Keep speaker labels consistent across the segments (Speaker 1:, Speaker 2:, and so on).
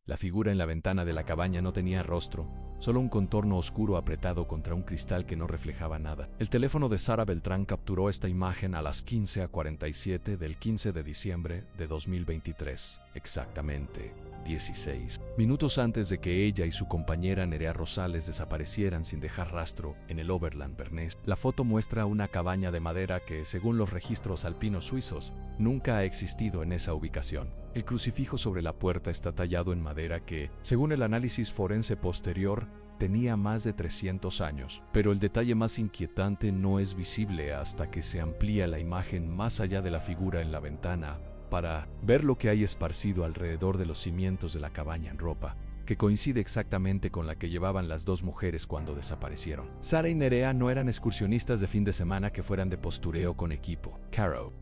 Speaker 1: La figura en la ventana de la cabaña no tenía rostro, solo un contorno oscuro apretado contra un cristal que no reflejaba nada. El teléfono de Sara Beltrán capturó esta imagen a las 15:47 del 15 de diciembre de 2023, exactamente 16 minutos antes de que ella y su compañera Nerea Rosales desaparecieran sin dejar rastro en el Overland Bernés. La foto muestra una cabaña de madera que, según los registros alpinos suizos, nunca ha existido en esa ubicación. El crucifijo sobre la puerta está tallado en madera que, según el análisis forense posterior, tenía más de 300 años. Pero el detalle más inquietante no es visible hasta que se amplía la imagen más allá de la figura en la ventana para ver lo que hay esparcido alrededor de los cimientos de la cabaña en ropa, que coincide exactamente con la que llevaban las dos mujeres cuando desaparecieron. Sara y Nerea no eran excursionistas de fin de semana que fueran de postureo con equipo.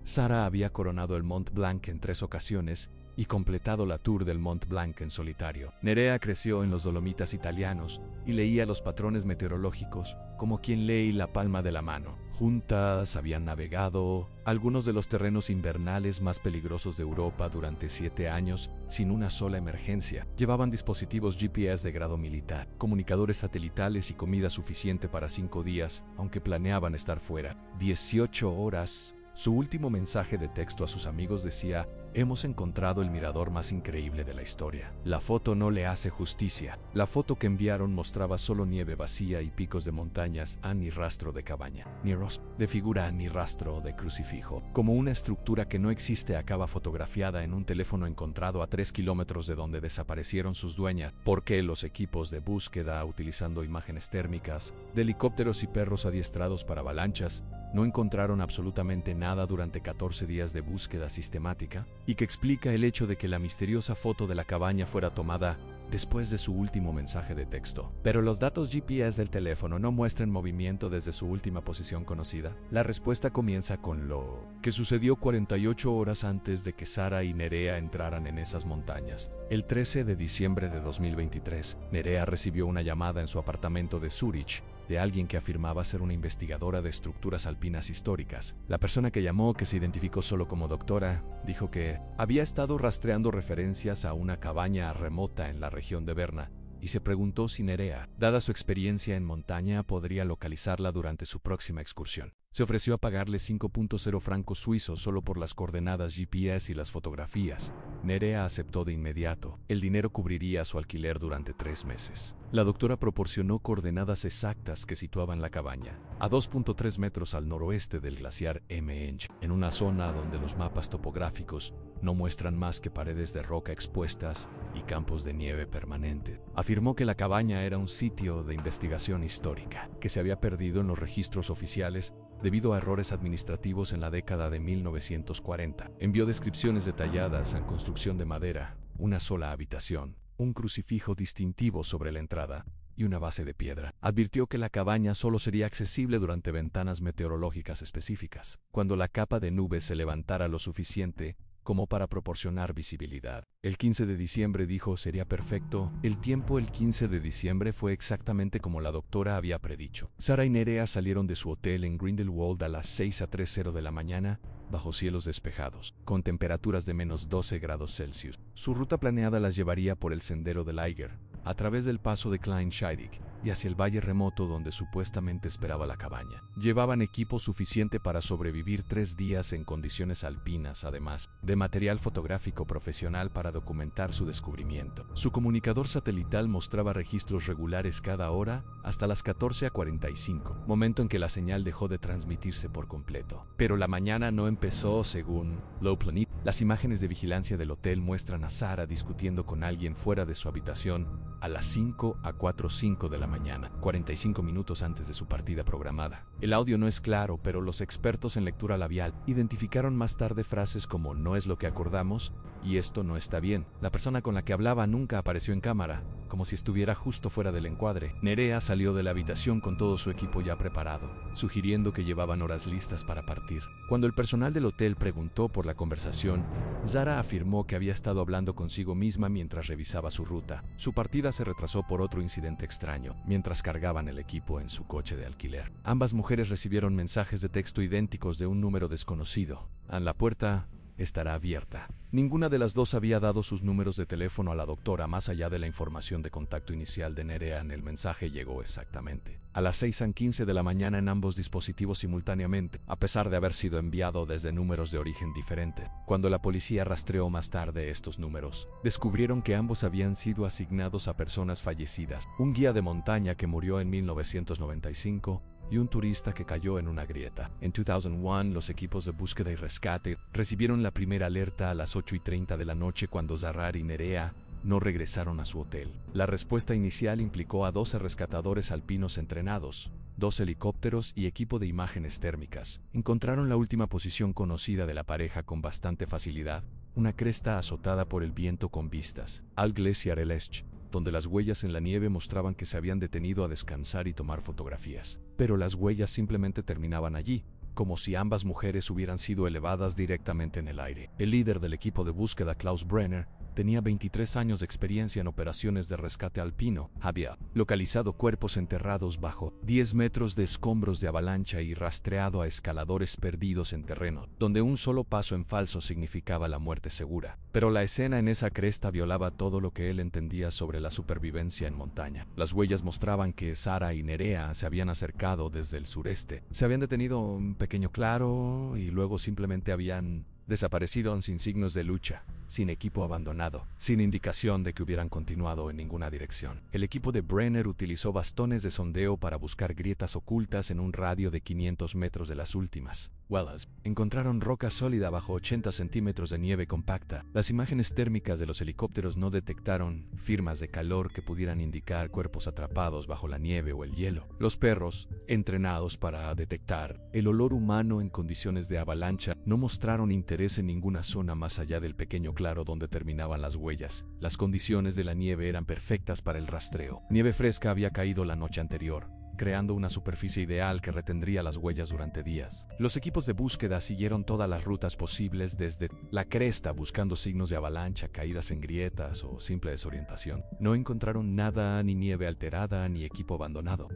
Speaker 1: Sara había coronado el Mont Blanc en 3 ocasiones y completado la Tour del Mont Blanc en solitario. Nerea creció en los Dolomitas italianos y leía los patrones meteorológicos como quien lee la palma de la mano. Juntas habían navegado algunos de los terrenos invernales más peligrosos de Europa durante 7 años sin una sola emergencia. Llevaban dispositivos GPS de grado militar, comunicadores satelitales y comida suficiente para 5 días, aunque planeaban estar fuera 18 horas. Su último mensaje de texto a sus amigos decía: "Hemos encontrado el mirador más increíble de la historia". La foto no le hace justicia. La foto que enviaron mostraba solo nieve vacía y picos de montañas, ni rastro de cabaña, ni rostro de figura, ni rastro de crucifijo. Como una estructura que no existe acaba fotografiada en un teléfono encontrado a 3 kilómetros de donde desaparecieron sus dueñas. ¿Por qué los equipos de búsqueda, utilizando imágenes térmicas, de helicópteros y perros adiestrados para avalanchas, no encontraron absolutamente nada durante 14 días de búsqueda sistemática? Y que explica el hecho de que la misteriosa foto de la cabaña fuera tomada después de su último mensaje de texto. Pero los datos GPS del teléfono no muestran movimiento desde su última posición conocida. La respuesta comienza con lo que sucedió 48 horas antes de que Sara y Nerea entraran en esas montañas. El 13 de diciembre de 2023, Nerea recibió una llamada en su apartamento de Zúrich de alguien que afirmaba ser una investigadora de estructuras alpinas históricas. La persona que llamó, que se identificó solo como doctora, dijo que había estado rastreando referencias a una cabaña remota en la región de Berna y se preguntó si Nerea, dada su experiencia en montaña, podría localizarla durante su próxima excursión. Se ofreció a pagarle 5.0 francos suizos solo por las coordenadas GPS y las fotografías. Nerea aceptó de inmediato. El dinero cubriría su alquiler durante 3 meses. La doctora proporcionó coordenadas exactas que situaban la cabaña a 2.3 metros al noroeste del glaciar Emme-Ench, en una zona donde los mapas topográficos no muestran más que paredes de roca expuestas y campos de nieve permanente. Afirmó que la cabaña era un sitio de investigación histórica, que se había perdido en los registros oficiales debido a errores administrativos en la década de 1940. Envió descripciones detalladas en construcción de madera, una sola habitación, un crucifijo distintivo sobre la entrada y una base de piedra. Advirtió que la cabaña solo sería accesible durante ventanas meteorológicas específicas, cuando la capa de nubes se levantara lo suficiente como para proporcionar visibilidad. El 15 de diciembre dijo sería perfecto. El tiempo el 15 de diciembre fue exactamente como la doctora había predicho. Sara y Nerea salieron de su hotel en Grindelwald a las 6:30 de la mañana, bajo cielos despejados, con temperaturas de menos 12 grados Celsius. Su ruta planeada las llevaría por el sendero del Eiger, a través del paso de Kleinscheidegg y hacia el valle remoto donde supuestamente esperaba la cabaña. Llevaban equipo suficiente para sobrevivir 3 días en condiciones alpinas, además de material fotográfico profesional para documentar su descubrimiento. Su comunicador satelital mostraba registros regulares cada hora hasta las 14:45, momento en que la señal dejó de transmitirse por completo. Pero la mañana no empezó según Low Planet. Las imágenes de vigilancia del hotel muestran a Sara discutiendo con alguien fuera de su habitación a las 5:45 de la mañana, 45 minutos antes de su partida programada. El audio no es claro, pero los expertos en lectura labial identificaron más tarde frases como "no es lo que acordamos" y "esto no está bien". La persona con la que hablaba nunca apareció en cámara, como si estuviera justo fuera del encuadre. Nerea salió de la habitación con todo su equipo ya preparado, sugiriendo que llevaban horas listas para partir. Cuando el personal del hotel preguntó por la conversación, Sara afirmó que había estado hablando consigo misma mientras revisaba su ruta. Su partida se retrasó por otro incidente extraño, mientras cargaban el equipo en su coche de alquiler. Ambas mujeres recibieron mensajes de texto idénticos de un número desconocido. En la puerta estará abierta. Ninguna de las dos había dado sus números de teléfono a la doctora más allá de la información de contacto inicial de Nerea. El mensaje llegó exactamente a las 6:15 de la mañana en ambos dispositivos simultáneamente, a pesar de haber sido enviado desde números de origen diferente. Cuando la policía rastreó más tarde estos números, descubrieron que ambos habían sido asignados a personas fallecidas, un guía de montaña que murió en 1995 y un turista que cayó en una grieta. En 2001, los equipos de búsqueda y rescate recibieron la primera alerta a las 8:30 de la noche cuando Zahrar y Nerea no regresaron a su hotel. La respuesta inicial implicó a 12 rescatadores alpinos entrenados, 2 helicópteros y equipo de imágenes térmicas. Encontraron la última posición conocida de la pareja con bastante facilidad, una cresta azotada por el viento con vistas al Glaciar El Esch, donde las huellas en la nieve mostraban que se habían detenido a descansar y tomar fotografías. Pero las huellas simplemente terminaban allí, como si ambas mujeres hubieran sido elevadas directamente en el aire. El líder del equipo de búsqueda, Klaus Brenner, tenía 23 años de experiencia en operaciones de rescate alpino. Había localizado cuerpos enterrados bajo 10 metros de escombros de avalancha y rastreado a escaladores perdidos en terreno, donde un solo paso en falso significaba la muerte segura. Pero la escena en esa cresta violaba todo lo que él entendía sobre la supervivencia en montaña. Las huellas mostraban que Sara y Nerea se habían acercado desde el sureste. Se habían detenido un pequeño claro y luego simplemente habían desaparecido sin signos de lucha, sin equipo abandonado, sin indicación de que hubieran continuado en ninguna dirección. El equipo de Brenner utilizó bastones de sondeo para buscar grietas ocultas en un radio de 500 metros de las últimas. Wallace encontraron roca sólida bajo 80 centímetros de nieve compacta. Las imágenes térmicas de los helicópteros no detectaron firmas de calor que pudieran indicar cuerpos atrapados bajo la nieve o el hielo. Los perros, entrenados para detectar el olor humano en condiciones de avalancha, no mostraron interés en ninguna zona más allá del pequeño claro donde terminaban las huellas. Las condiciones de la nieve eran perfectas para el rastreo. Nieve fresca había caído la noche anterior, creando una superficie ideal que retendría las huellas durante días. Los equipos de búsqueda siguieron todas las rutas posibles desde la cresta buscando signos de avalancha, caídas en grietas o simple desorientación. No encontraron nada, ni nieve alterada, ni equipo abandonado.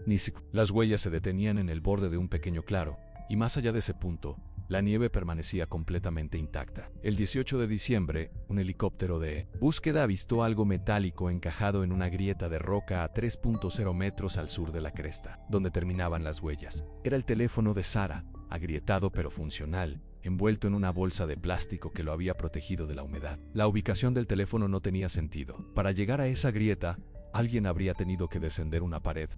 Speaker 1: Las huellas se detenían en el borde de un pequeño claro, y más allá de ese punto, la nieve permanecía completamente intacta. El 18 de diciembre, un helicóptero de búsqueda avistó algo metálico encajado en una grieta de roca a 3.0 metros al sur de la cresta, donde terminaban las huellas. Era el teléfono de Sara, agrietado pero funcional, envuelto en una bolsa de plástico que lo había protegido de la humedad. La ubicación del teléfono no tenía sentido. Para llegar a esa grieta, alguien habría tenido que descender una pared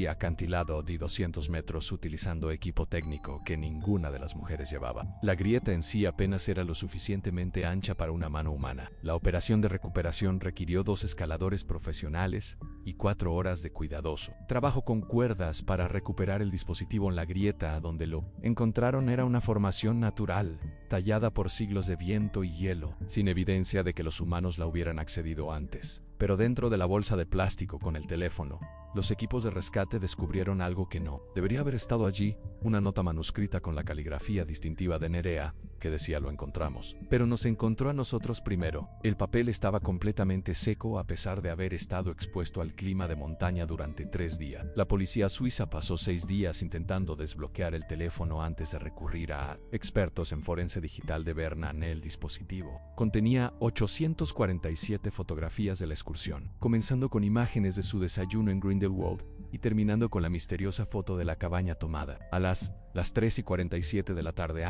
Speaker 1: acantilado de 200 metros utilizando equipo técnico que ninguna de las mujeres llevaba. La grieta en sí apenas era lo suficientemente ancha para una mano humana. La operación de recuperación requirió 2 escaladores profesionales y 4 horas de cuidadoso trabajo con cuerdas para recuperar el dispositivo en la grieta. Donde lo encontraron era una formación natural, tallada por siglos de viento y hielo, sin evidencia de que los humanos la hubieran accedido antes. Pero dentro de la bolsa de plástico con el teléfono, los equipos de rescate descubrieron algo que no debería haber estado allí, una nota manuscrita con la caligrafía distintiva de Nerea, que decía: lo encontramos. Pero nos encontró a nosotros primero. El papel estaba completamente seco a pesar de haber estado expuesto al clima de montaña durante 3 días. La policía suiza pasó 6 días intentando desbloquear el teléfono antes de recurrir a expertos en forense digital de Bernan. El dispositivo contenía 847 fotografías de la excursión, comenzando con imágenes de su desayuno en Grindelwald y terminando con la misteriosa foto de la cabaña tomada a las 3:47 de la tarde.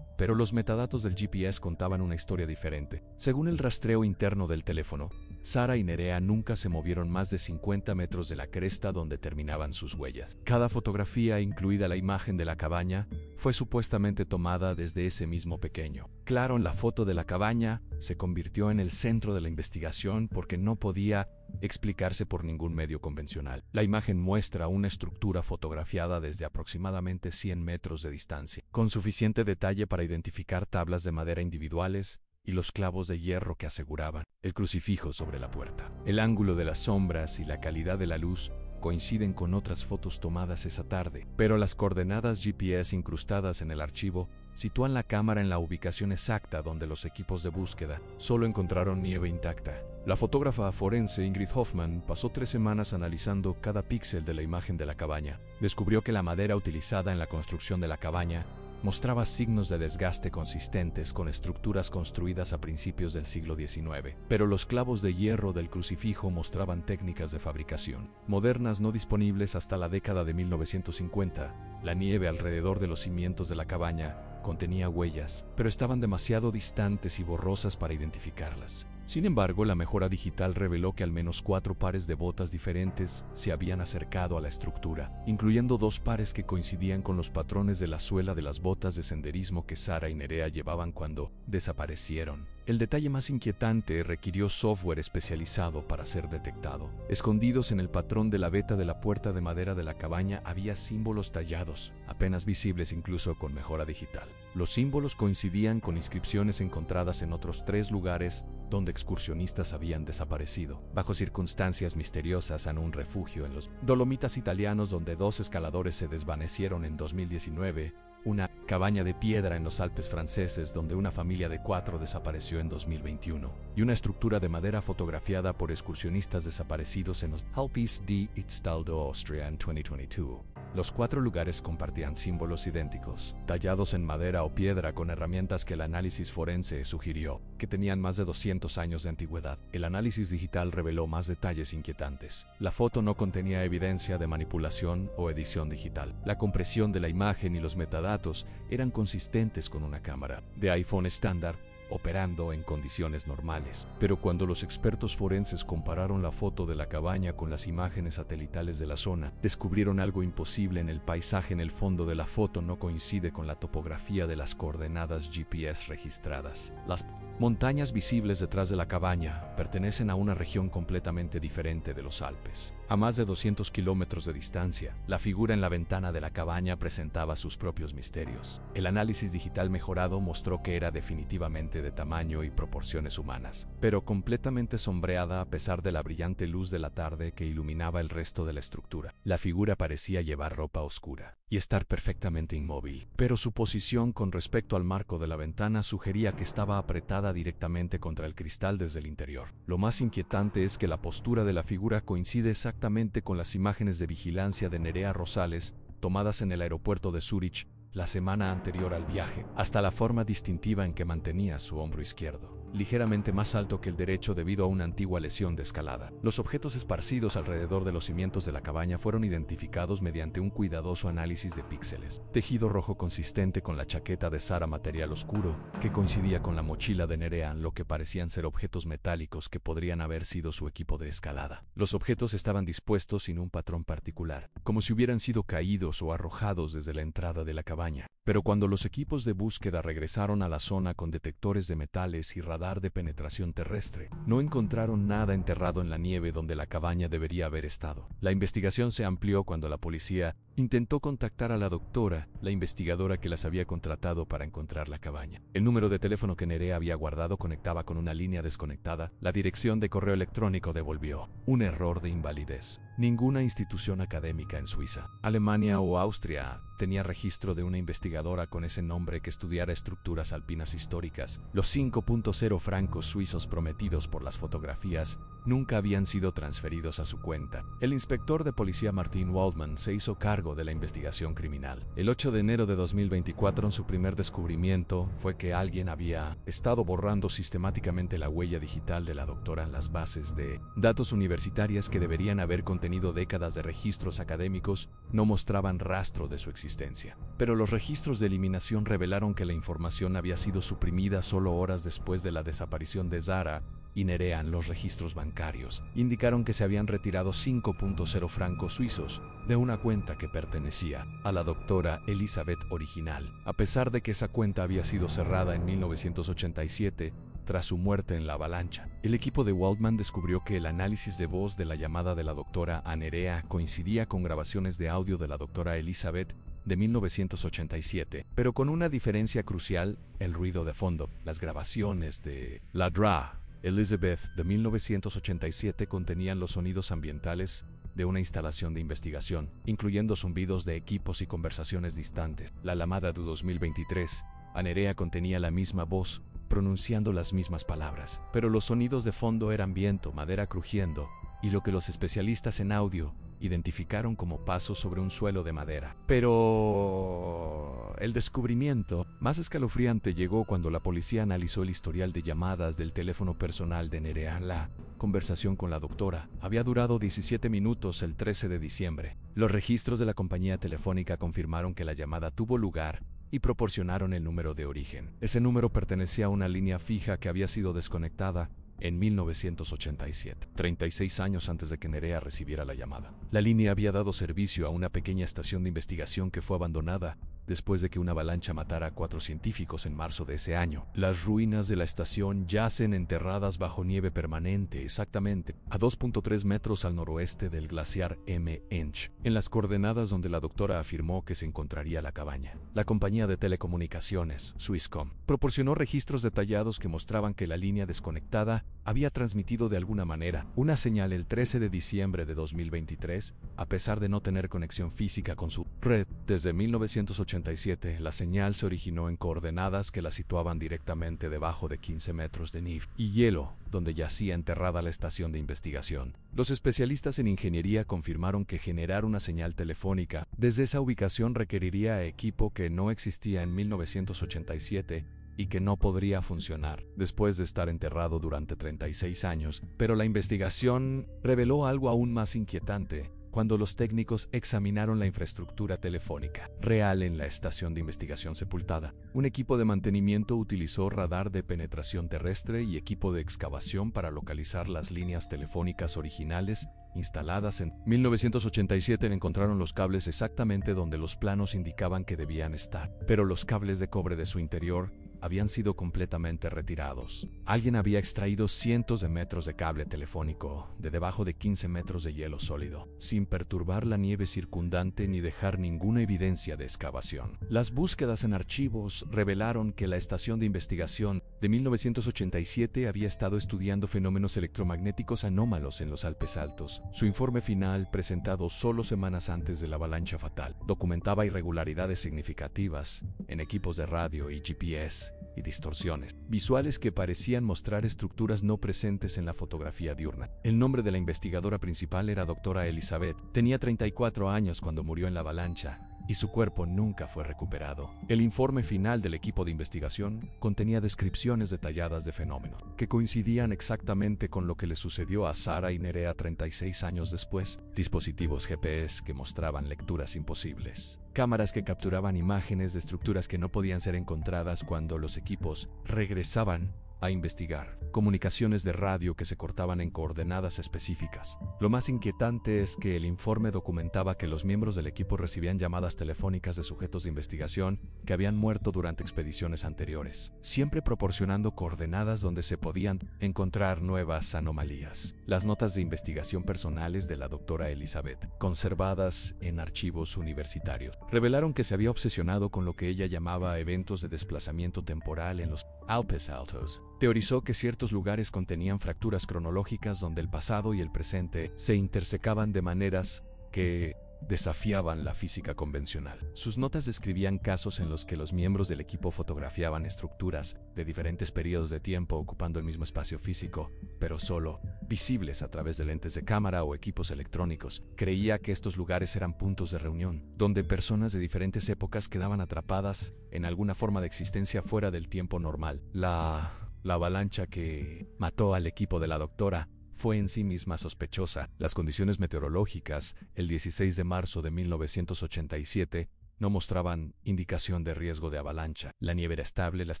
Speaker 1: Pero los metadatos del GPS contaban una historia diferente. Según el rastreo interno del teléfono, Sara y Nerea nunca se movieron más de 50 metros de la cresta donde terminaban sus huellas. Cada fotografía, incluida la imagen de la cabaña, fue supuestamente tomada desde ese mismo pequeño claro. La foto de la cabaña se convirtió en el centro de la investigación porque no podía explicarse por ningún medio convencional. La imagen muestra una estructura fotografiada desde aproximadamente 100 metros de distancia, con suficiente detalle para identificar tablas de madera individuales y los clavos de hierro que aseguraban el crucifijo sobre la puerta. El ángulo de las sombras y la calidad de la luz coinciden con otras fotos tomadas esa tarde, pero las coordenadas GPS incrustadas en el archivo sitúan la cámara en la ubicación exacta donde los equipos de búsqueda solo encontraron nieve intacta. La fotógrafa forense Ingrid Hoffman pasó 3 semanas analizando cada píxel de la imagen de la cabaña. Descubrió que la madera utilizada en la construcción de la cabaña mostraba signos de desgaste consistentes con estructuras construidas a principios del siglo XIX, pero los clavos de hierro del crucifijo mostraban técnicas de fabricación modernas no disponibles hasta la década de 1950. La nieve alrededor de los cimientos de la cabaña contenía huellas, pero estaban demasiado distantes y borrosas para identificarlas. Sin embargo, la mejora digital reveló que al menos 4 pares de botas diferentes se habían acercado a la estructura, incluyendo 2 pares que coincidían con los patrones de la suela de las botas de senderismo que Sara y Nerea llevaban cuando desaparecieron. El detalle más inquietante requirió software especializado para ser detectado. Escondidos en el patrón de la veta de la puerta de madera de la cabaña había símbolos tallados, apenas visibles incluso con mejora digital. Los símbolos coincidían con inscripciones encontradas en otros 3 lugares donde excursionistas habían desaparecido, bajo circunstancias misteriosas en un refugio en los Dolomitas italianos donde 2 escaladores se desvanecieron en 2019, una cabaña de piedra en los Alpes franceses donde una familia de 4 desapareció en 2021, y una estructura de madera fotografiada por excursionistas desaparecidos en los Alpes de Itztaldo, Austria en 2022. Los 4 lugares compartían símbolos idénticos, tallados en madera o piedra con herramientas que el análisis forense sugirió que tenían más de 200 años de antigüedad. El análisis digital reveló más detalles inquietantes. La foto no contenía evidencia de manipulación o edición digital. La compresión de la imagen y los metadatos eran consistentes con una cámara de iPhone estándar operando en condiciones normales. Pero cuando los expertos forenses compararon la foto de la cabaña con las imágenes satelitales de la zona, descubrieron algo imposible en el paisaje. En el fondo de la foto no coincide con la topografía de las coordenadas GPS registradas. Las montañas visibles detrás de la cabaña pertenecen a una región completamente diferente de los Alpes. A más de 200 kilómetros de distancia, la figura en la ventana de la cabaña presentaba sus propios misterios. El análisis digital mejorado mostró que era definitivamente de tamaño y proporciones humanas, pero completamente sombreada a pesar de la brillante luz de la tarde que iluminaba el resto de la estructura. La figura parecía llevar ropa oscura y estar perfectamente inmóvil, pero su posición con respecto al marco de la ventana sugería que estaba apretada directamente contra el cristal desde el interior. Lo más inquietante es que la postura de la figura coincide exactamente con las imágenes de vigilancia de Nerea Rosales tomadas en el aeropuerto de Zúrich la semana anterior al viaje, hasta la forma distintiva en que mantenía su hombro izquierdo, ligeramente más alto que el derecho debido a una antigua lesión de escalada. Los objetos esparcidos alrededor de los cimientos de la cabaña fueron identificados mediante un cuidadoso análisis de píxeles. Tejido rojo consistente con la chaqueta de Sara, material oscuro, que coincidía con la mochila de Nerea, lo que parecían ser objetos metálicos que podrían haber sido su equipo de escalada. Los objetos estaban dispuestos sin un patrón particular, como si hubieran sido caídos o arrojados desde la entrada de la cabaña. Pero cuando los equipos de búsqueda regresaron a la zona con detectores de metales y radar de penetración terrestre, no encontraron nada enterrado en la nieve donde la cabaña debería haber estado. La investigación se amplió cuando la policía intentó contactar a la doctora, la investigadora que las había contratado para encontrar la cabaña. El número de teléfono que Nerea había guardado conectaba con una línea desconectada. La dirección de correo electrónico devolvió un error de invalidez. Ninguna institución académica en Suiza, Alemania o Austria tenía registro de una investigadora con ese nombre que estudiara estructuras alpinas históricas. Los 5.0 francos suizos prometidos por las fotografías nunca habían sido transferidos a su cuenta. El inspector de policía Martin Waldman se hizo cargo de la investigación criminal. El 8 de enero de 2024, su primer descubrimiento fue que alguien había estado borrando sistemáticamente la huella digital de la doctora en las bases de datos universitarias que deberían haber contenido décadas de registros académicos. No mostraban rastro de su existencia. Pero los registros de eliminación revelaron que la información había sido suprimida solo horas después de la desaparición de Sara y Nerea. Los registros bancarios indicaron que se habían retirado 5.0 francos suizos de una cuenta que pertenecía a la doctora Elizabeth original, a pesar de que esa cuenta había sido cerrada en 1987 tras su muerte en la avalancha. El equipo de Waldman descubrió que el análisis de voz de la llamada de la doctora a Nerea coincidía con grabaciones de audio de la doctora Elizabeth de 1987, pero con una diferencia crucial: el ruido de fondo. Las grabaciones de la Dra. Elizabeth de 1987 contenían los sonidos ambientales de una instalación de investigación, incluyendo zumbidos de equipos y conversaciones distantes. La llamada de 2023 a Nerea contenía la misma voz, pronunciando las mismas palabras, pero los sonidos de fondo eran viento, madera crujiendo, y lo que los especialistas en audio identificaron como pasos sobre un suelo de madera. Pero el descubrimiento más escalofriante llegó cuando la policía analizó el historial de llamadas del teléfono personal de Nerea. La conversación con la doctora había durado 17 minutos el 13 de diciembre. Los registros de la compañía telefónica confirmaron que la llamada tuvo lugar y proporcionaron el número de origen. Ese número pertenecía a una línea fija que había sido desconectada en 1987, 36 años antes de que Nerea recibiera la llamada. La línea había dado servicio a una pequeña estación de investigación que fue abandonada después de que una avalancha matara a 4 científicos en marzo de ese año. Las ruinas de la estación yacen enterradas bajo nieve permanente, exactamente a 2.3 metros al noroeste del glaciar M-Ench, en las coordenadas donde la doctora afirmó que se encontraría la cabaña. La compañía de telecomunicaciones, Swisscom, proporcionó registros detallados que mostraban que la línea desconectada había transmitido de alguna manera una señal el 13 de diciembre de 2023, a pesar de no tener conexión física con su red. Desde 1987, la señal se originó en coordenadas que la situaban directamente debajo de 15 metros de nieve y hielo, donde yacía enterrada la estación de investigación. Los especialistas en ingeniería confirmaron que generar una señal telefónica desde esa ubicación requeriría equipo que no existía en 1987 y que no podría funcionar después de estar enterrado durante 36 años. Pero la investigación reveló algo aún más inquietante cuando los técnicos examinaron la infraestructura telefónica real en la estación de investigación sepultada. Un equipo de mantenimiento utilizó radar de penetración terrestre y equipo de excavación para localizar las líneas telefónicas originales instaladas en 1987. Encontraron los cables exactamente donde los planos indicaban que debían estar, pero los cables de cobre de su interior habían sido completamente retirados. Alguien había extraído cientos de metros de cable telefónico de debajo de 15 metros de hielo sólido, sin perturbar la nieve circundante ni dejar ninguna evidencia de excavación. Las búsquedas en archivos revelaron que la estación de investigación de 1987 había estado estudiando fenómenos electromagnéticos anómalos en los Alpes Altos. Su informe final, presentado solo semanas antes de la avalancha fatal, documentaba irregularidades significativas en equipos de radio y GPS y distorsiones visuales que parecían mostrar estructuras no presentes en la fotografía diurna. El nombre de la investigadora principal era doctora Elizabeth. Tenía 34 años cuando murió en la avalancha y su cuerpo nunca fue recuperado. El informe final del equipo de investigación contenía descripciones detalladas de fenómenos que coincidían exactamente con lo que le sucedió a Sara y Nerea 36 años después. Dispositivos GPS que mostraban lecturas imposibles, cámaras que capturaban imágenes de estructuras que no podían ser encontradas cuando los equipos regresaban a investigar, comunicaciones de radio que se cortaban en coordenadas específicas. Lo más inquietante es que el informe documentaba que los miembros del equipo recibían llamadas telefónicas de sujetos de investigación que habían muerto durante expediciones anteriores, siempre proporcionando coordenadas donde se podían encontrar nuevas anomalías. Las notas de investigación personales de la doctora Elizabeth, conservadas en archivos universitarios, revelaron que se había obsesionado con lo que ella llamaba eventos de desplazamiento temporal en los Alpes Altos. Teorizó que ciertos lugares contenían fracturas cronológicas donde el pasado y el presente se intersecaban de maneras que desafiaban la física convencional. Sus notas describían casos en los que los miembros del equipo fotografiaban estructuras de diferentes periodos de tiempo ocupando el mismo espacio físico, pero solo visibles a través de lentes de cámara o equipos electrónicos. Creía que estos lugares eran puntos de reunión, donde personas de diferentes épocas quedaban atrapadas en alguna forma de existencia fuera del tiempo normal. La avalancha que mató al equipo de la doctora fue en sí misma sospechosa. Las condiciones meteorológicas, el 16 de marzo de 1987, no mostraban indicación de riesgo de avalancha. La nieve era estable, las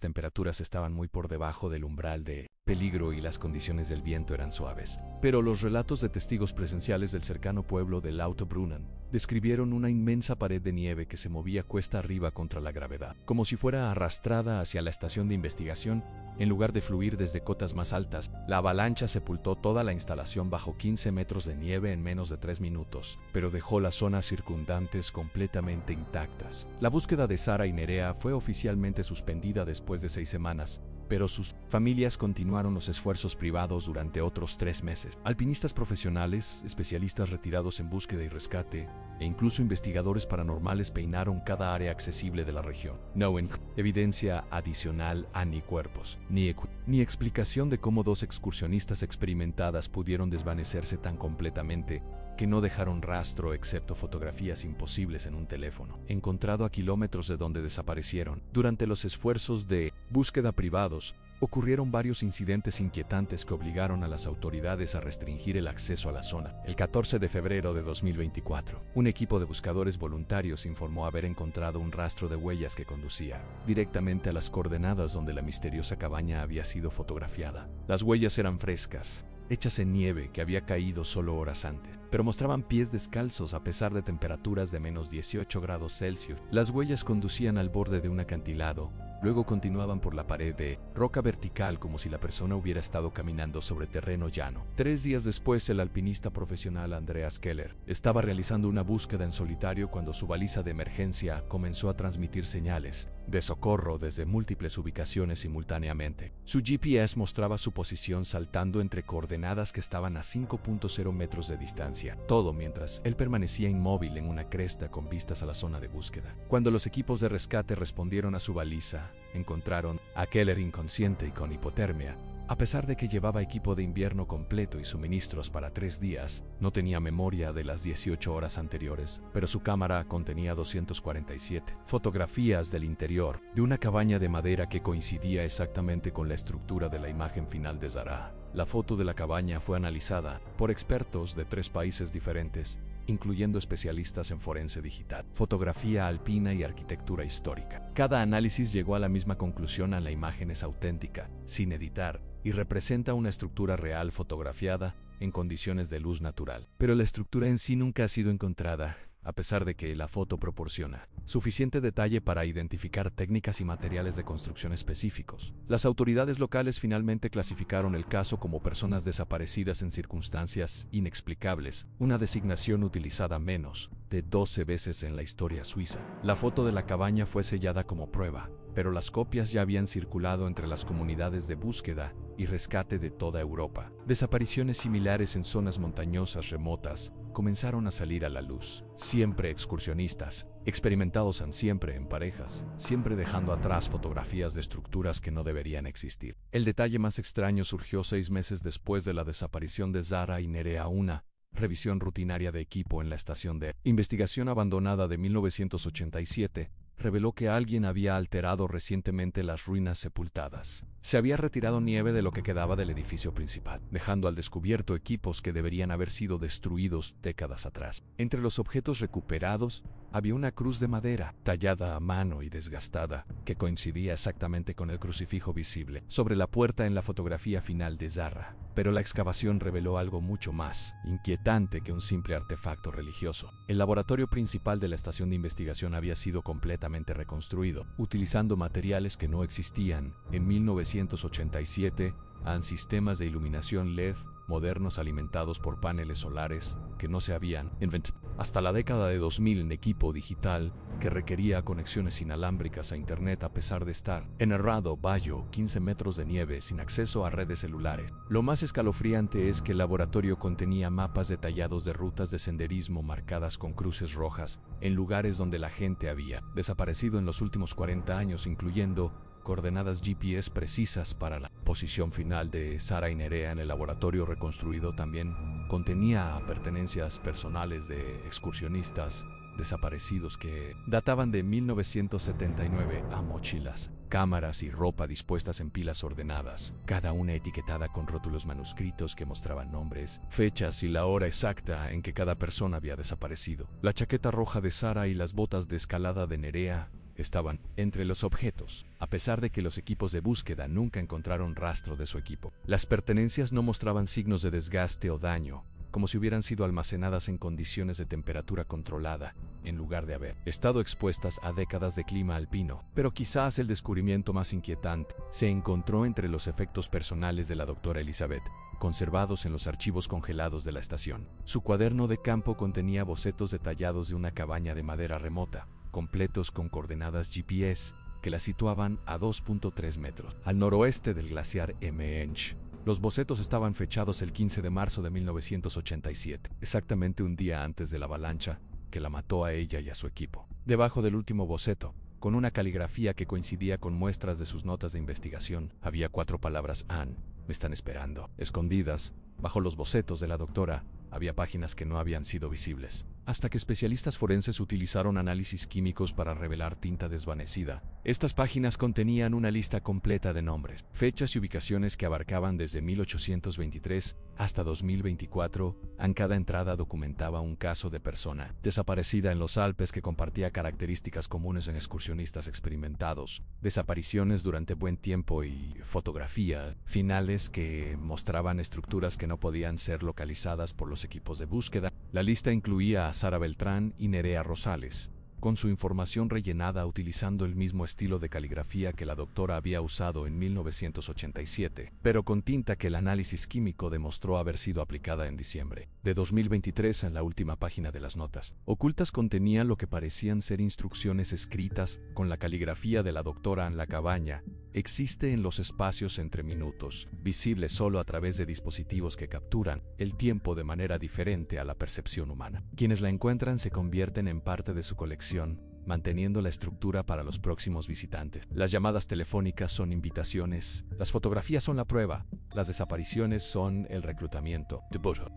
Speaker 1: temperaturas estaban muy por debajo del umbral de peligro y las condiciones del viento eran suaves. Pero los relatos de testigos presenciales del cercano pueblo de Lauterbrunnen describieron una inmensa pared de nieve que se movía cuesta arriba contra la gravedad, como si fuera arrastrada hacia la estación de investigación. En lugar de fluir desde cotas más altas, la avalancha sepultó toda la instalación bajo 15 metros de nieve en menos de 3 minutos, pero dejó las zonas circundantes completamente intactas. La búsqueda de Sara y Nerea fue oficialmente suspendida después de 6 semanas, pero sus familias continuaron los esfuerzos privados durante otros 3 meses. Alpinistas profesionales, especialistas retirados en búsqueda y rescate, e incluso investigadores paranormales peinaron cada área accesible de la región. No evidencia adicional a ni cuerpos, ni explicación de cómo 2 excursionistas experimentadas pudieron desvanecerse tan completamente que no dejaron rastro excepto fotografías imposibles en un teléfono, encontrado a kilómetros de donde desaparecieron. Durante los esfuerzos de búsqueda privados, ocurrieron varios incidentes inquietantes que obligaron a las autoridades a restringir el acceso a la zona. El 14 de febrero de 2024, un equipo de buscadores voluntarios informó haber encontrado un rastro de huellas que conducía directamente a las coordenadas donde la misteriosa cabaña había sido fotografiada. Las huellas eran frescas, hechas en nieve que había caído solo horas antes, pero mostraban pies descalzos a pesar de temperaturas de menos 18 grados Celsius. Las huellas conducían al borde de un acantilado, luego continuaban por la pared de roca vertical como si la persona hubiera estado caminando sobre terreno llano. 3 días después, el alpinista profesional Andreas Keller estaba realizando una búsqueda en solitario cuando su baliza de emergencia comenzó a transmitir señales de socorro desde múltiples ubicaciones simultáneamente. Su GPS mostraba su posición saltando entre coordenadas que estaban a 5.0 metros de distancia, todo mientras él permanecía inmóvil en una cresta con vistas a la zona de búsqueda. Cuando los equipos de rescate respondieron a su baliza, encontraron a Keller inconsciente y con hipotermia. A pesar de que llevaba equipo de invierno completo y suministros para 3 días, no tenía memoria de las 18 horas anteriores, pero su cámara contenía 247 fotografías del interior de una cabaña de madera que coincidía exactamente con la estructura de la imagen final de Zara. La foto de la cabaña fue analizada por expertos de 3 países diferentes, incluyendo especialistas en forense digital, fotografía alpina y arquitectura histórica. Cada análisis llegó a la misma conclusión: la imagen es auténtica, sin editar, y representa una estructura real fotografiada en condiciones de luz natural. Pero la estructura en sí nunca ha sido encontrada, a pesar de que la foto proporciona suficiente detalle para identificar técnicas y materiales de construcción específicos. Las autoridades locales finalmente clasificaron el caso como personas desaparecidas en circunstancias inexplicables, una designación utilizada menos de 12 veces en la historia suiza. La foto de la cabaña fue sellada como prueba, pero las copias ya habían circulado entre las comunidades de búsqueda y rescate de toda Europa. Desapariciones similares en zonas montañosas remotas comenzaron a salir a la luz. Siempre excursionistas, experimentados siempre en parejas, siempre dejando atrás fotografías de estructuras que no deberían existir. El detalle más extraño surgió 6 meses después de la desaparición de Zara y Nerea. Una revisión rutinaria de equipo en la estación de investigación abandonada de 1987 reveló que alguien había alterado recientemente las ruinas sepultadas. Se había retirado nieve de lo que quedaba del edificio principal, dejando al descubierto equipos que deberían haber sido destruidos décadas atrás. Entre los objetos recuperados había una cruz de madera, tallada a mano y desgastada, que coincidía exactamente con el crucifijo visible sobre la puerta en la fotografía final de Zara. Pero la excavación reveló algo mucho más inquietante que un simple artefacto religioso. El laboratorio principal de la estación de investigación había sido completamente reconstruido, utilizando materiales que no existían en 1987, sistemas de iluminación LED modernos alimentados por paneles solares que no se habían inventado hasta la década de 2000 en equipo digital que requería conexiones inalámbricas a internet a pesar de estar en Cerrado Bayo, 15 metros de nieve sin acceso a redes celulares. Lo más escalofriante es que el laboratorio contenía mapas detallados de rutas de senderismo marcadas con cruces rojas en lugares donde la gente había desaparecido en los últimos 40 años, incluyendo coordenadas GPS precisas para la posición final de Zara y Nerea. En el laboratorio reconstruido también contenía pertenencias personales de excursionistas desaparecidos que databan de 1979, mochilas, cámaras y ropa dispuestas en pilas ordenadas, cada una etiquetada con rótulos manuscritos que mostraban nombres, fechas y la hora exacta en que cada persona había desaparecido. La chaqueta roja de Zara y las botas de escalada de Nerea estaban entre los objetos, a pesar de que los equipos de búsqueda nunca encontraron rastro de su equipo. Las pertenencias no mostraban signos de desgaste o daño, como si hubieran sido almacenadas en condiciones de temperatura controlada, en lugar de haber estado expuestas a décadas de clima alpino. Pero quizás el descubrimiento más inquietante se encontró entre los efectos personales de la doctora Elizabeth, conservados en los archivos congelados de la estación. Su cuaderno de campo contenía bocetos detallados de una cabaña de madera remota, completos con coordenadas GPS que la situaban a 2.3 metros al noroeste del glaciar Emmendingen. Los bocetos estaban fechados el 15 de marzo de 1987, exactamente un día antes de la avalancha que la mató a ella y a su equipo. Debajo del último boceto, con una caligrafía que coincidía con muestras de sus notas de investigación, había 4 palabras: Anne, me están esperando. Escondidas, bajo los bocetos de la doctora, había páginas que no habían sido visibles, hasta que especialistas forenses utilizaron análisis químicos para revelar tinta desvanecida. Estas páginas contenían una lista completa de nombres, fechas y ubicaciones que abarcaban desde 1823 hasta 2024. En cada entrada documentaba un caso de persona desaparecida en los Alpes que compartía características comunes en excursionistas experimentados, desapariciones durante buen tiempo y fotografía finales que mostraban estructuras que no podían ser localizadas por los equipos de búsqueda. La lista incluía a Sara Beltrán y Nerea Rosales, con su información rellenada utilizando el mismo estilo de caligrafía que la doctora había usado en 1987, pero con tinta que el análisis químico demostró haber sido aplicada en diciembre de 2023. En la última página de las notas ocultas contenía lo que parecían ser instrucciones escritas con la caligrafía de la doctora en la cabaña. Existe en los espacios entre minutos, visible solo a través de dispositivos que capturan el tiempo de manera diferente a la percepción humana. Quienes la encuentran se convierten en parte de su colección, manteniendo la estructura para los próximos visitantes. Las llamadas telefónicas son invitaciones, las fotografías son la prueba, las desapariciones son el reclutamiento.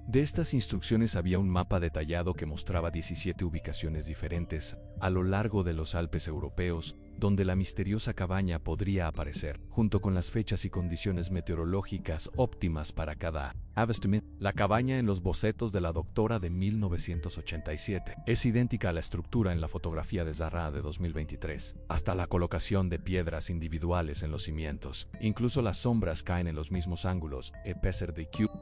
Speaker 1: De estas instrucciones había un mapa detallado que mostraba 17 ubicaciones diferentes a lo largo de los Alpes europeos, donde la misteriosa cabaña podría aparecer, junto con las fechas y condiciones meteorológicas óptimas para cada avistamiento. La cabaña en los bocetos de la doctora de 1987 es idéntica a la estructura en la fotografía de Zahra de 2023, hasta la colocación de piedras individuales en los cimientos. Incluso las sombras caen en los mismos ángulos.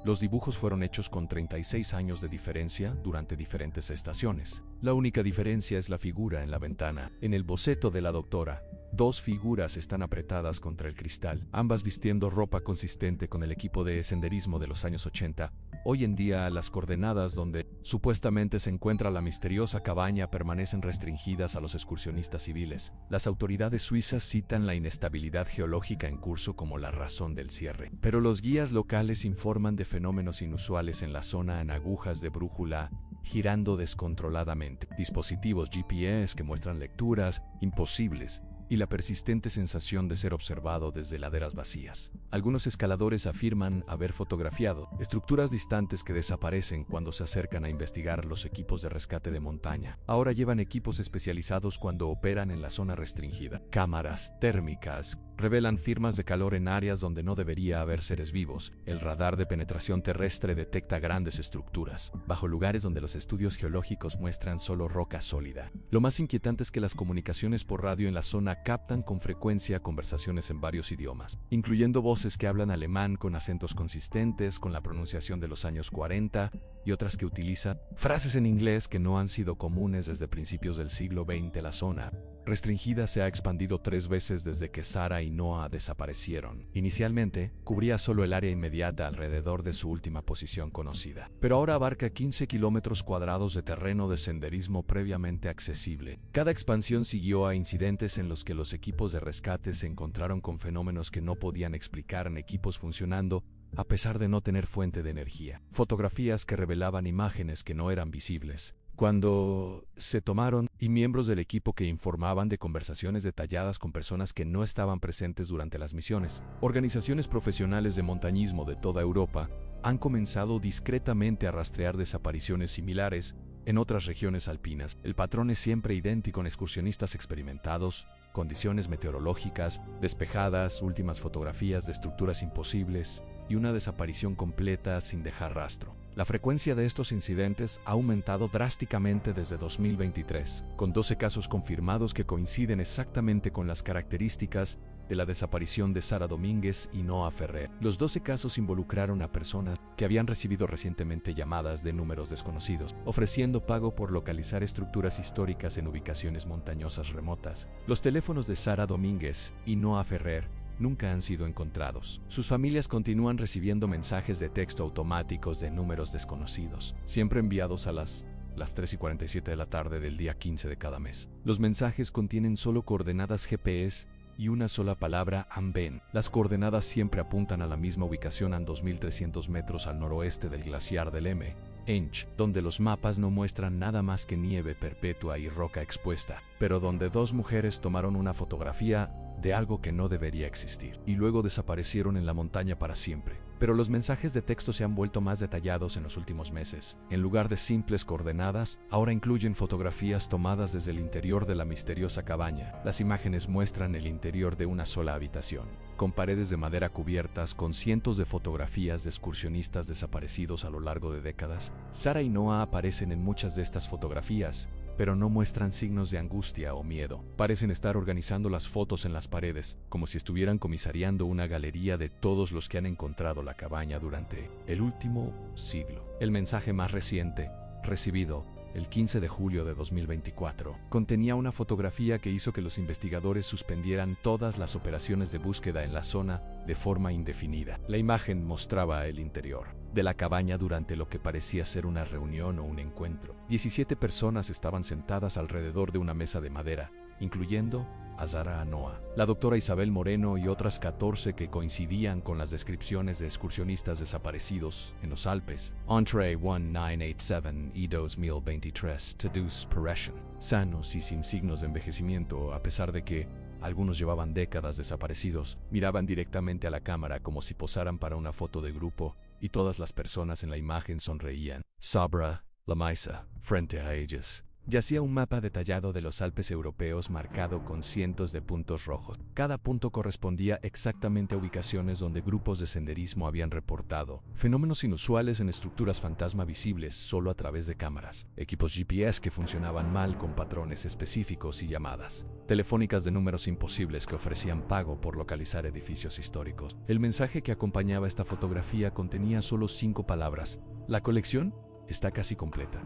Speaker 1: Los dibujos fueron hechos con 36 años de diferencia durante diferentes estaciones. La única diferencia es la figura en la ventana. En el boceto de la doctora, dos figuras están apretadas contra el cristal, ambas vistiendo ropa consistente con el equipo de senderismo de los años 80. Hoy en día, las coordenadas donde supuestamente se encuentra la misteriosa cabaña permanecen restringidas a los excursionistas civiles. Las autoridades suizas citan la inestabilidad geológica en curso como la razón del cierre, pero los guías locales informan de fenómenos inusuales en la zona en agujas de brújula girando descontroladamente, dispositivos GPS que muestran lecturas imposibles y la persistente sensación de ser observado desde laderas vacías. Algunos escaladores afirman haber fotografiado estructuras distantes que desaparecen cuando se acercan a investigar los equipos de rescate de montaña. Ahora llevan equipos especializados cuando operan en la zona restringida. Cámaras térmicas revelan firmas de calor en áreas donde no debería haber seres vivos. El radar de penetración terrestre detecta grandes estructuras, bajo lugares donde los estudios geológicos muestran solo roca sólida. Lo más inquietante es que las comunicaciones por radio en la zona captan con frecuencia conversaciones en varios idiomas, incluyendo voces que hablan alemán con acentos consistentes con la pronunciación de los años 40 y otras que utilizan frases en inglés que no han sido comunes desde principios del siglo XX. La zona restringida se ha expandido 3 veces desde que Sara y Noah desaparecieron. Inicialmente, cubría solo el área inmediata alrededor de su última posición conocida, pero ahora abarca 15 kilómetros cuadrados de terreno de senderismo previamente accesible. Cada expansión siguió a incidentes en los que los equipos de rescate se encontraron con fenómenos que no podían explicar en equipos funcionando, a pesar de no tener fuente de energía. Fotografías que revelaban imágenes que no eran visibles cuando se tomaron, y miembros del equipo que informaban de conversaciones detalladas con personas que no estaban presentes durante las misiones. Organizaciones profesionales de montañismo de toda Europa han comenzado discretamente a rastrear desapariciones similares en otras regiones alpinas. El patrón es siempre idéntico en excursionistas experimentados, condiciones meteorológicas despejadas, últimas fotografías de estructuras imposibles y una desaparición completa sin dejar rastro. La frecuencia de estos incidentes ha aumentado drásticamente desde 2023, con 12 casos confirmados que coinciden exactamente con las características de la desaparición de Sara Domínguez y Noah Ferrer. Los 12 casos involucraron a personas que habían recibido recientemente llamadas de números desconocidos, ofreciendo pago por localizar estructuras históricas en ubicaciones montañosas remotas. Los teléfonos de Sara Domínguez y Noah Ferrer nunca han sido encontrados. Sus familias continúan recibiendo mensajes de texto automáticos de números desconocidos, siempre enviados a las 3:47 de la tarde del día 15 de cada mes. Los mensajes contienen solo coordenadas GPS y una sola palabra Amben. Las coordenadas siempre apuntan a la misma ubicación a 2.300 metros al noroeste del glaciar del Ench, donde los mapas no muestran nada más que nieve perpetua y roca expuesta, pero donde 2 mujeres tomaron una fotografía de algo que no debería existir, y luego desaparecieron en la montaña para siempre. Pero los mensajes de texto se han vuelto más detallados en los últimos meses. En lugar de simples coordenadas, ahora incluyen fotografías tomadas desde el interior de la misteriosa cabaña. Las imágenes muestran el interior de una sola habitación, con paredes de madera cubiertas con cientos de fotografías de excursionistas desaparecidos a lo largo de décadas. Sarah y Noah aparecen en muchas de estas fotografías, pero no muestran signos de angustia o miedo. Parecen estar organizando las fotos en las paredes, como si estuvieran comisariando una galería de todos los que han encontrado la cabaña durante el último siglo. El mensaje más reciente, recibido el 15 de julio de 2024, contenía una fotografía que hizo que los investigadores suspendieran todas las operaciones de búsqueda en la zona de forma indefinida. La imagen mostraba el interior de la cabaña durante lo que parecía ser una reunión o un encuentro. 17 personas estaban sentadas alrededor de una mesa de madera, incluyendo a Sarah Noah, la doctora Isabel Moreno y otras 14 que coincidían con las descripciones de excursionistas desaparecidos en los Alpes. Entree 1987 y 2023 Tadeusz Pereshin, sanos y sin signos de envejecimiento, a pesar de que algunos llevaban décadas desaparecidos, miraban directamente a la cámara como si posaran para una foto de grupo, y todas las personas en la imagen sonreían. Sabra, la Maisa, frente a ellas, yacía un mapa detallado de los Alpes europeos marcado con cientos de puntos rojos. Cada punto correspondía exactamente a ubicaciones donde grupos de senderismo habían reportado fenómenos inusuales en estructuras fantasma visibles solo a través de cámaras, equipos GPS que funcionaban mal con patrones específicos y llamadas telefónicas de números imposibles que ofrecían pago por localizar edificios históricos. El mensaje que acompañaba esta fotografía contenía solo 5 palabras: la colección está casi completa.